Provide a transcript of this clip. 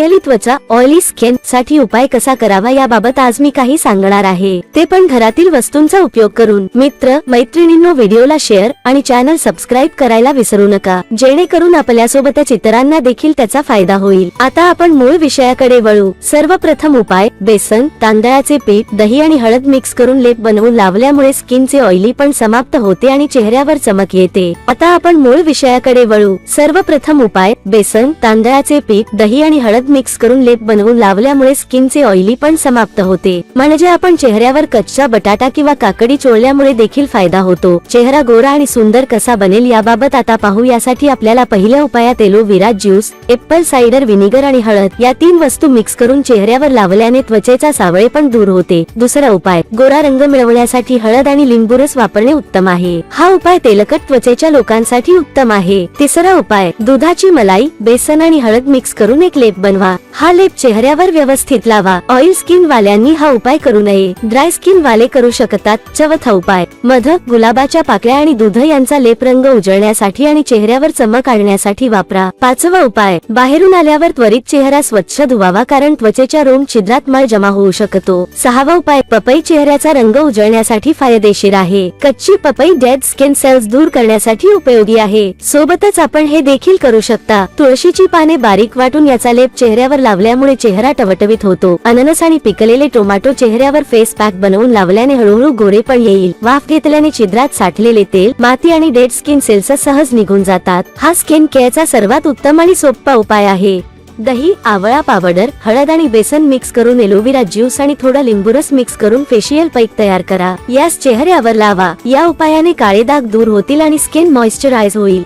Oily त्वचा oily skin साठी उपाय कसा करावा याबाबत आज मी काही सांगणार आहे, ते पण घरातील वस्तूंचा उपयोग करून। मित्र मैत्रिणींनो, व्हिडिओला शेअर आणि चॅनल सबस्क्राईब करायला विसरू नका, जेणेकरून आपल्यासोबतच इतरांना देखील त्याचा फायदा होईल। आता आपण मूळ विषयाकडे वळू। सर्वप्रथम उपाय, बेसन, तांदळाचे पीठ, दही आणि हळद मिक्स करून लेप बनवून लावल्यामुळे स्किनचे ऑइली पण समाप्त होते आणि चेहऱ्यावर चमक येते। आता आपण मूळ विषयाकडे वळू। सर्वप्रथम उपाय, बेसन, तांदळाचे पीठ, दही आणि हळद मिक्स करून लेप बनवून लावल्यामुळे स्किनचे ऑइली पण समाप्त होते, म्हणजे आपण चेहऱ्यावर कच्चा बटाटा किंवा काकडी चोळल्यामुळे देखील फायदा होतो। चेहरा गोरा आणि सुंदर कसा बनेल याबाबत आता पाहू। यासाठी आपल्याला पहिल्या उपायात एलोवेरा ज्यूस, एप्पल सायडर व्हिनेगर आणि हळद या 3 वस्तू मिक्स करून चेहऱ्यावर लावल्याने त्वचेचा सावळे पण दूर होते। दुसरा उपाय, गोरा रंग मिळवण्यासाठी हळद आणि लिंबू रस वापरणे उत्तम आहे। हा उपाय तेलकट त्वचेच्या लोकांसाठी उत्तम आहे। तिसरा उपाय, दुधाची मलाई, बेसन आणि हळद मिक्स करून एक लेप बनवा। हा लेप चेहऱ्यावर व्यवस्थित लावा। ऑइल स्किन वाल्यांनी हा उपाय करू नये, ड्राय स्किन वाले करू शकतात। चौथा उपाय, मध, गुलाबाच्या पाकळ्या आणि दूध यांचा लेप रंग उजळण्यासाठी आणि चेहऱ्यावर चमक आणण्यासाठी वापरा। पाचवा उपाय, बाहेरून आल्यावर त्वरित चेहरा स्वच्छ धुवावा, कारण त्वचेच्या रोम छिद्रात मळ जमा होऊ शकतो। सहावा उपाय, पपई चेहऱ्याचा रंग उजळण्यासाठी फायदेशीर आहे। कच्ची पपई डेड स्किन सेल्स दूर करण्यासाठी उपयोगी आहे। सोबतच आपण हे देखील करू शकता, तुळशीची पाने बारीक वाटून याचा लेप चेहऱ्यावर लावल्यामुळे चेहरा टवटवीत होतो। अननस आणि पिकलेले टोमॅटो चेहऱ्यावर फेस पॅक बनवून लावल्याने हळूहळू गोरे पण येईल। वाफ घेतल्याने छिद्रात साठलेले तेल, माती आणि डेड स्किन सेल्स सहज निघून जातात। हा स्किन केअरचा सर्वात उत्तम आणि सोपा उपाय आहे। दही, आवळा पावडर, हळद आणि बेसन मिक्स करून एलोवेरा ज्यूस आणि थोडा लिंबूरस मिक्स करून फेशियल पैक तयार करा। यास चेहऱ्यावर लावा। या उपायाने काळे डाग दूर होतील आणि स्किन मॉइश्चराइज होईल।